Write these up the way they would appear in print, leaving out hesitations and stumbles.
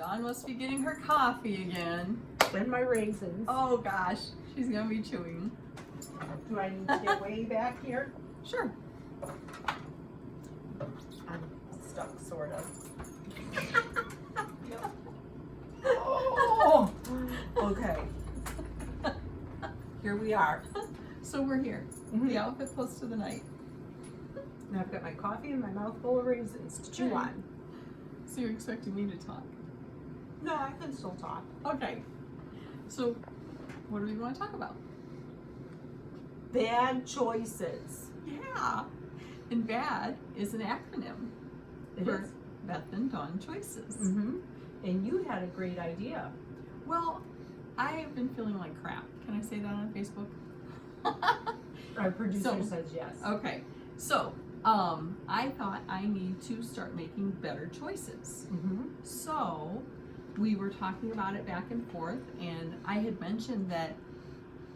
Dawn must be getting her coffee again. And my raisins. Oh gosh, she's gonna be chewing. Do I need to get way back here? Sure. I'm stuck, sort of. Oh, okay. Here we are. So we're here. Mhm. The outfit close to the night. And I've got my coffee and my mouth full of raisins to chew Okay. on. So you're expecting me to talk? No, I can still talk. Okay. So, what do we want to talk about? Bad choices. Yeah. And BAD is an acronym It for is. Beth and Dawn Choices. Mm-hmm. And you had a great idea. Well, I have been feeling like crap. Can I say that on Facebook? Our producer So- says yes. Okay. So, I thought I need to start making better choices. Mm-hmm. So, we were talking about it back and forth, and I had mentioned that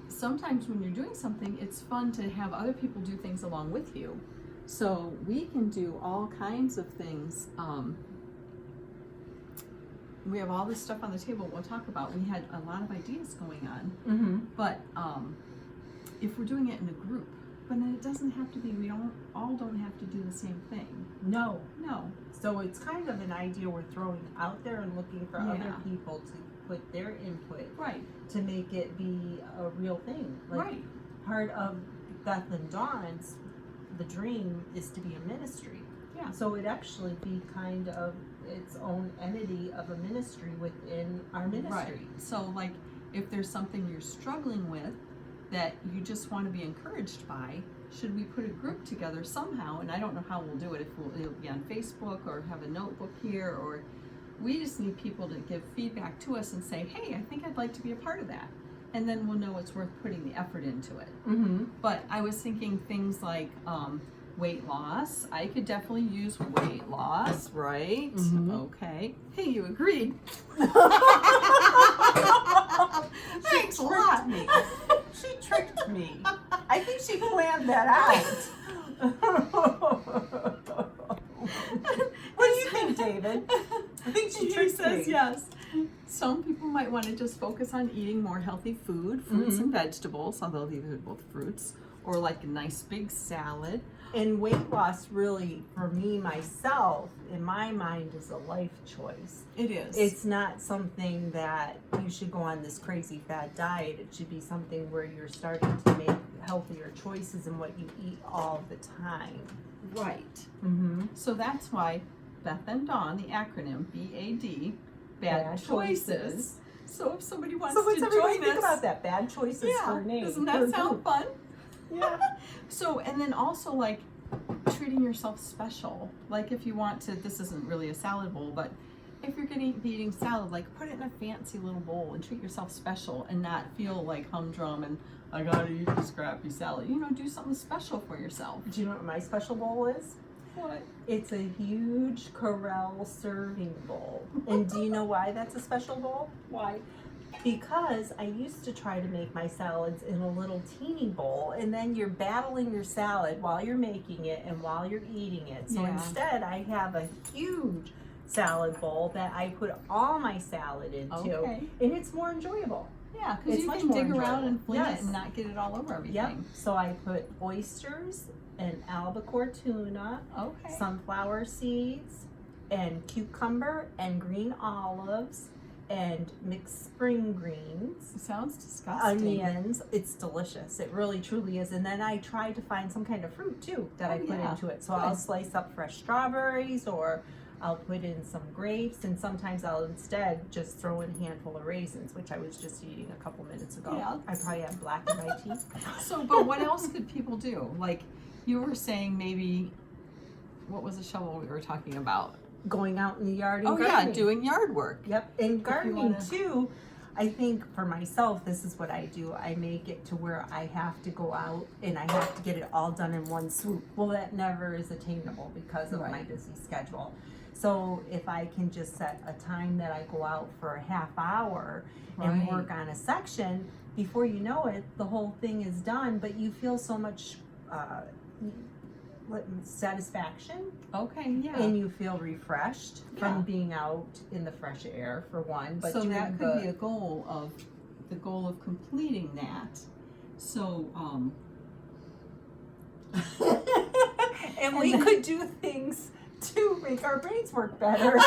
sometimes when you're doing something, it's fun to have other people do things along with you. So, we can do all kinds of things. We have all this stuff on the table we'll talk about. We had a lot of ideas going on, Mm-hmm. but if we're doing it in a group, but then it doesn't have to be, we don't have to do the same thing. No. No. So it's kind of an idea we're throwing out there and looking for other Yeah. people to put their input Right. to make it be a real thing. Like Right. part of Beth and Dawn's, the dream is to be a ministry. Yeah. So it'd actually be kind of its own entity of a ministry within our ministry. Right. So, like, if there's something you're struggling with that you just want to be encouraged by, should we put a group together somehow? And I don't know how we'll do it, if it'll be on Facebook or have a notebook here, or we just need people to give feedback to us and say, hey, I think I'd like to be a part of that. And then we'll know it's worth putting the effort into it. Mm-hmm. But I was thinking things like weight loss. I could definitely use weight loss, right? Mhm. Okay. Hey, you agreed. She Thanks a lot. tricked me. She tricked me. I think she planned that out. What do you think, David? I think she He tricked says me. yes. Some people might want to just focus on eating more healthy food, fruits Mhm. and vegetables, although these are both fruits, or like a nice big salad. And weight loss really, for me, myself, in my mind, is a life choice. It is. It's not something that you should go on this crazy fad diet. It should be something where you're starting to make healthier choices in what you eat all the time. right. Mm-hmm. So that's why Beth and Dawn, the acronym BAD, Bad Choices. So if somebody wants So what's to everybody join think us, about that? Bad choices yeah, for a name. doesn't for a that sound group. fun? Yeah. So, and then also like treating yourself special. Like if you want to, this isn't really a salad bowl, but if you're gonna be eating salad, like put it in a fancy little bowl and treat yourself special and not feel like humdrum and I gotta eat this crappy salad. You know, do something special for yourself. Do you know what my special bowl is? What? It's a huge Corelle serving bowl. And do you know why that's a special bowl? Why? Because I used to try to make my salads in a little teeny bowl, and then you're battling your salad while you're making it and while you're eating it. So Yeah. instead, I have a huge salad bowl that I put all my salad into, Okay. and it's more enjoyable. Yeah, because It's you much can more dig around enjoyable. and fling Yes. it and not get it all over everything. Yep. So I put oysters and albacore tuna, Okay. sunflower seeds, and cucumber and green olives, and mixed spring greens, Sounds disgusting. onions. It's delicious. It really truly is. And then I try to find some kind of fruit too that I Oh, put yeah. into it. So Good. I'll slice up fresh strawberries, or I'll put in some grapes, and sometimes I'll instead just throw in a handful of raisins, which I was just eating a couple minutes ago. Yeah. I probably have black in my teeth. So, but what else could people do? Like you were saying, maybe what was the shovel we were talking about? Going out in the yard and Oh gardening. yeah, doing yard work. Yep, and gardening wanna- too. I think for myself, this is what I do. I make it to where I have to go out and I have to get it all done in one swoop. Well, that never is attainable because of my Right. busy schedule. So if I can just set a time that I go out for a half hour and Right. work on a section, before you know it, the whole thing is done. But you feel so much satisfaction, Okay, yeah. and you feel refreshed Yeah. from being out in the fresh air for one. But So doing that could be a goal of completing that. So and we could do things to make our brains work better.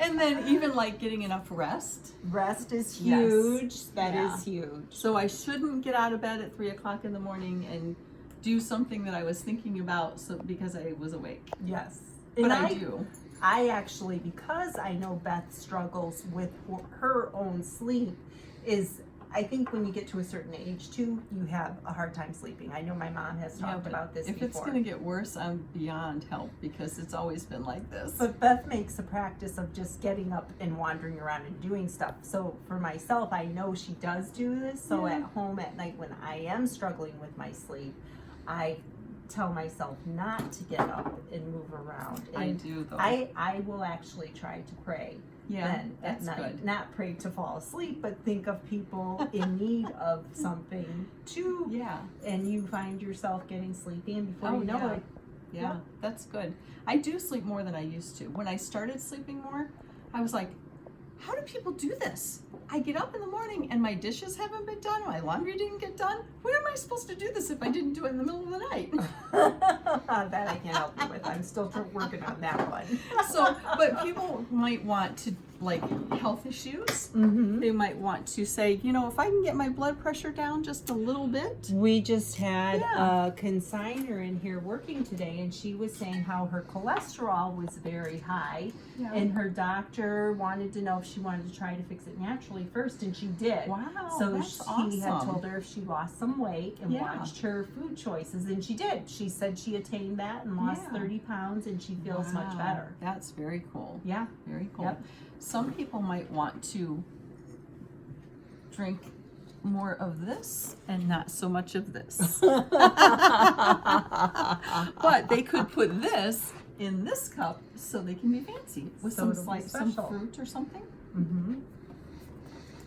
and then even like getting enough rest. Rest is Yes. huge. That Yeah. is huge. So I shouldn't get out of bed at 3:00 in the morning and do something that I was thinking about because I was awake. Yes. But And I do. I actually, because I know Beth struggles with her own sleep, I think when you get to a certain age too, you have a hard time sleeping. I know my mom has talked about this if before. it's going to get worse, I'm beyond help because it's always been like this. But Beth makes a practice of just getting up and wandering around and doing stuff. So for myself, I know she does do this. So Yeah. at home at night when I am struggling with my sleep, I tell myself not to get up and move around. And I do though. I will actually try to pray then at that's night. good. Not pray to fall asleep, but think of people in need of something too. Yeah. And you find yourself getting sleepy, and before you know yeah. it, Yeah, that's good. I do sleep more than I used to. When I started sleeping more, I was like, how do people do this? I get up in the morning and my dishes haven't been done, my laundry didn't get done. When am I supposed to do this if I didn't do it in the middle of the night? that I can't help you with. I'm still working on that one. So, but people might want to, like, health issues. Mm-hmm. They might want to say, you know, if I can get my blood pressure down just a little bit. We just had Yeah. a consignor in here working today, and she was saying how her cholesterol was very high, Yeah. and her doctor wanted to know if she wanted to try to fix it naturally first, and she did. Wow, So that's he had awesome. told her if she lost some weight and Yeah. watched her food choices, and she did. She said she attained that and lost Yeah. 30 pounds, and she feels much Wow, better. That's very cool. Yeah. Very cool. Yep. Some people might want to drink more of this and not so much of this. But they could put this in this cup so they can be fancy with So some it'll be some special. fruit or something, Mm-hmm.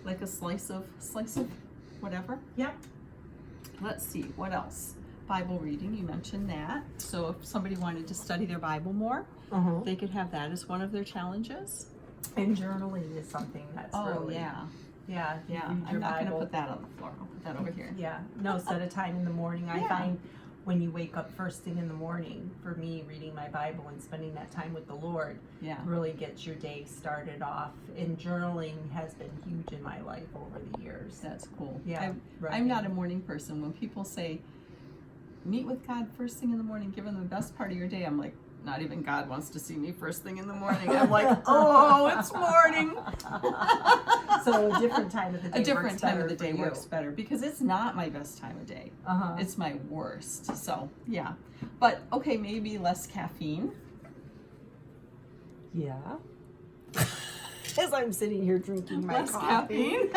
like a slice of whatever. Yep. Let's see, what else? Bible reading, you mentioned that. So if somebody wanted to study their Bible more, Uh-huh. they could have that as one of their challenges. And journaling is something that's really, yeah. yeah, you Yeah, read I'm your not going to Bible. put that on the floor. I'll put that over here. Yeah, no, set a time in the morning. I Yeah. find when you wake up first thing in the morning, for me, reading my Bible and spending that time with the Lord Yeah. really gets your day started off. And journaling has been huge in my life over the years. That's cool. Yeah, I'm not a morning person. When people say, meet with God first thing in the morning, give him the best part of your day, I'm like, not even God wants to see me first thing in the morning. I'm like, oh, it's morning. So a different time of the day. A different works time better of the for day you. works better because it's not my best time of day. Uh-huh. It's my worst. So, yeah. But, okay, maybe less caffeine. Yeah. As I'm sitting here drinking my Less coffee. caffeine.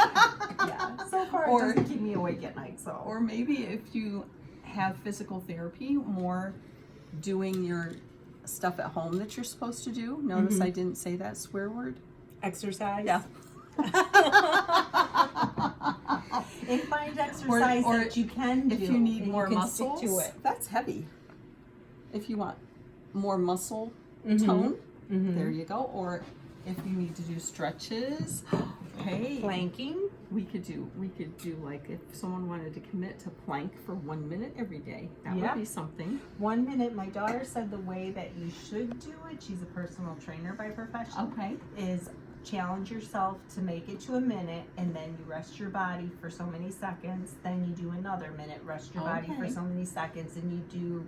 Yeah. So far, Or- it doesn't keep me awake at night. So. Or maybe if you have physical therapy, more doing your stuff at home that you're supposed to do. Notice Mhm. I didn't say that swear word. Exercise. Yeah. And find exercise or that you can do. If you need and more you can muscles, stick to it. that's heavy. If you want more muscle Mhm. tone, Mhm. there you go. Or if you need to do stretches, hey, Planking. we could do like if someone wanted to commit to plank for 1 minute every day, that Yeah. would be something. 1 minute. My daughter said the way that you should do it, she's a personal trainer by profession, Okay. is challenge yourself to make it to a minute, and then you rest your body for so many seconds, then you do another minute, rest your body for Okay. so many seconds, and you do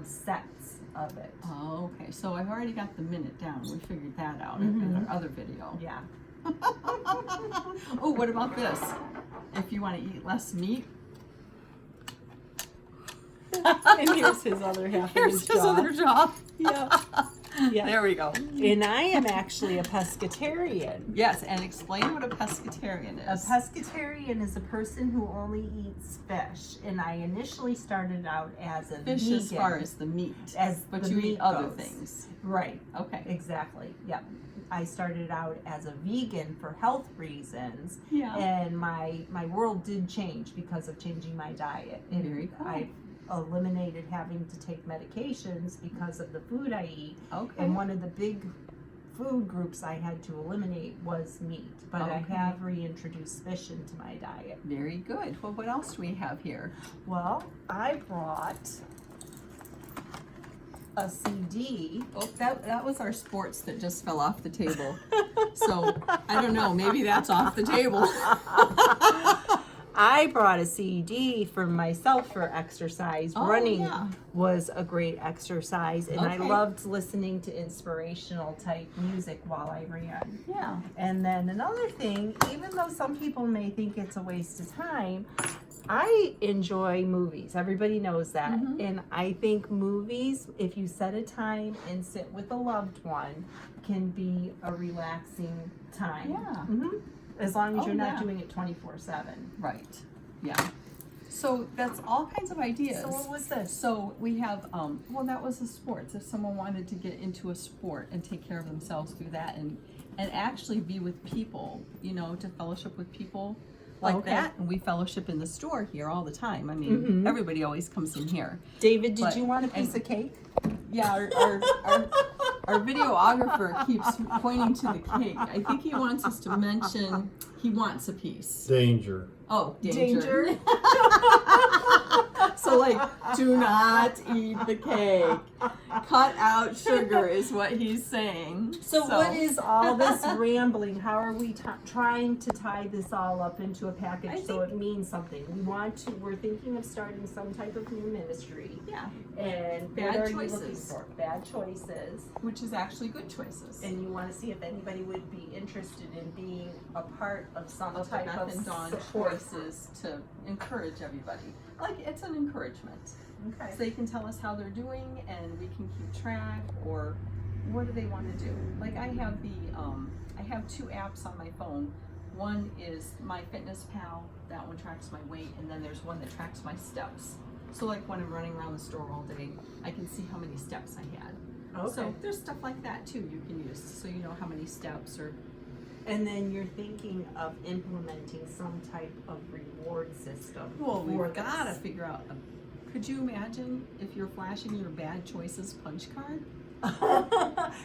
sets of it. Oh, okay. So I've already got the minute down. We figured that out Mhm. in our other video. Yeah. Oh, what about this? If you want to eat less meat, And here's his other half here's his other jaw. Yeah. Yeah. There we go. And I am actually a pescatarian. Yes, and explain what a pescatarian A is. pescatarian is a person who only eats fish. And I initially started out as a Fish vegan. as far as the meat, but the you eat meat other goes. things. Right. Okay. Exactly. Yep. I started out as a vegan for health reasons. Yeah. And my world did change because of changing my diet. And Very cool. I eliminated having to take medications because of the food I eat. Okay. And one of the big food groups I had to eliminate was meat. But I Okay. have reintroduced fish into my diet. Very good. Well, what else do we have here? Well, I brought a CD. Oh, that was our sports that just fell off the table. So I don't know. Maybe that's off the table. I brought a CD for myself for exercise. Oh, Running yeah. was a great exercise, and I Okay. loved listening to inspirational type music while I ran. Yeah. And then another thing, even though some people may think it's a waste of time, I enjoy movies. Everybody knows that. Mhm. And I think movies, if you set a time and sit with a loved one, can be a relaxing time. Yeah. Mhm. As long as Oh, you're not yeah. doing it 24/7. Right. Yeah. So that's all kinds of ideas. So what was this? So we have, well, that was the sports. If someone wanted to get into a sport and take care of themselves through that and actually be with people, you know, to fellowship with people like Okay. that. And we fellowship in the store here all the time. I mean, Mhm. everybody always comes in here. David, did But- you want a piece and- of cake? Yeah, our videographer keeps pointing to the cake. I think he wants us to mention he wants a piece. Danger. Oh, Danger. danger. So like, do not eat the cake. Cut out sugar is what he's saying. So what is all this rambling? How are we trying to tie this all up into a package so it means something? We're thinking of starting some type of new ministry. Yeah, And Bad what are you looking choices. for? Bad choices. which is actually good choices. And you want to see if anybody would be interested in being a part of some Of the type Beth of and Dawn support. choices to encourage everybody. Like, it's an encouragement. Okay. So they can tell us how they're doing and we can keep track, or what do they want to do. Like I have I have 2 apps on my phone. One is My Fitness Pal, that one tracks my weight, and then there's one that tracks my steps. So like when I'm running around the store all day, I can see how many steps I had. Okay. So there's stuff like that too you can use, so you know how many steps or. And then you're thinking of implementing some type of reward system. Well, for we've got to this. figure out. Could you imagine if you're flashing your bad choices punch card?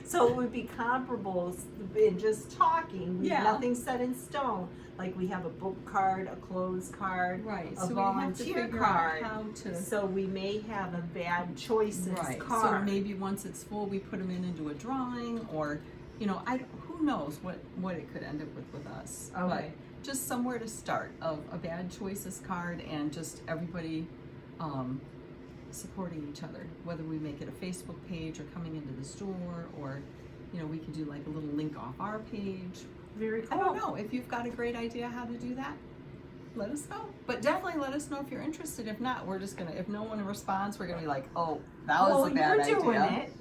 So it would be comparable in just talking. Yeah. Nothing set in stone. Like we have a book card, a clothes card, Right. a So we have to volunteer figure card. out how to. So we may have a bad choices Right. So card. maybe once it's full, we put them into a drawing, or you know, who knows what it could end up with us. Okay. But just somewhere to start of a bad choices card and just everybody supporting each other. Whether we make it a Facebook page or coming into the store, or you know, we could do like a little link off our page. Very I cool. don't know. If you've got a great idea how to do that, let us know. But definitely let us know if you're interested. If not, we're just if no one responds, we're gonna be like, oh, that was a bad you're doing idea. it.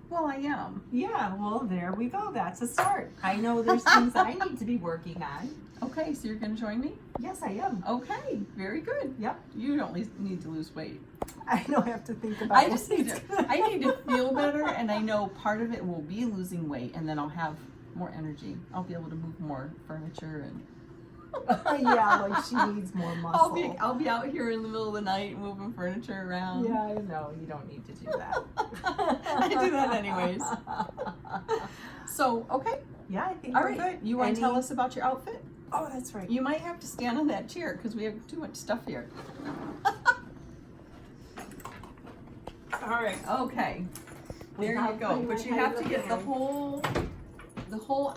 Well, I am. Yeah, well, there we go. That's a start. I know there's things I need to be working on. Okay, so you're gonna join me? Yes, I am. Okay, very good. Yep. You don't need to lose weight. I don't have to think about I it. just need to. I need to feel better, and I know part of it will be losing weight, and then I'll have more energy. I'll be able to move more furniture, and Yeah, like she needs more muscle. I'll be out here in the middle of the night moving furniture around. Yeah, I know. You don't need to do that. I do that anyways. So, okay. Yeah, I think All we're right. good. You want to tell us about your outfit? Oh, that's right. You might have to stand on that chair because we have too much stuff here. All right. Okay. There you go. But you have to get the whole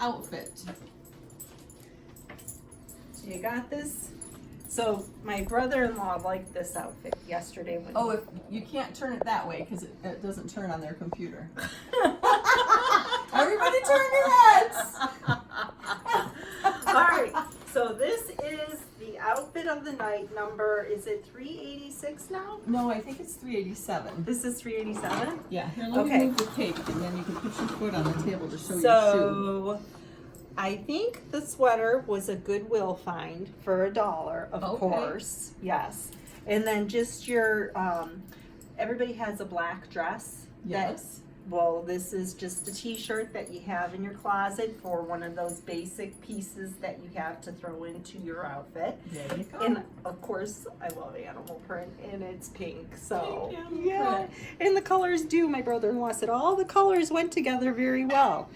outfit. So you got this? So my brother-in-law liked this outfit yesterday when Oh, if you can't turn it that way because it doesn't turn on their computer. Everybody turn your heads. All right. So this is the outfit have the night number. Is it 386 now? No, I think it's 387. This is 387? Yeah, here, let Okay. me move the tape, and then you can put your foot on the table to show your shoe. So, I think the sweater was a Goodwill find for $1, of Okay. course. Yes. And then just your, everybody has a black dress. Yes. Well, this is just a t-shirt that you have in your closet for one of those basic pieces that you have to throw into your outfit. There you go. And of course, I love animal print, and it's pink. So Pink animal yeah, print. and the colors do. My brother-in-law said all the colors went together very well.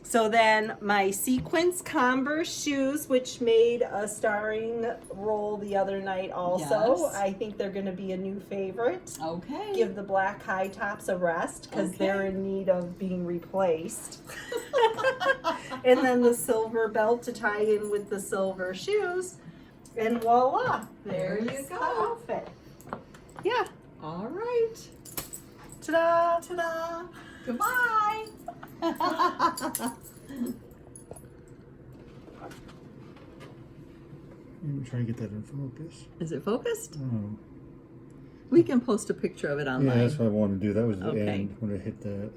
So then my sequins Converse shoes, which made a starring role the other night also. Yes. I think they're going to be a new favorite. Okay. Give the black high tops a rest because they're Okay. in need of being replaced. And then the silver belt to tie in with the silver shoes. And voila, There you there's go. the outfit. Yeah. All right. Ta-da. Ta-da. Goodbye. I'm trying to get that in focus. Is it focused? Oh. We can post a picture of it Yeah, online. that's what I wanted to do. That was the Okay. end when I hit that.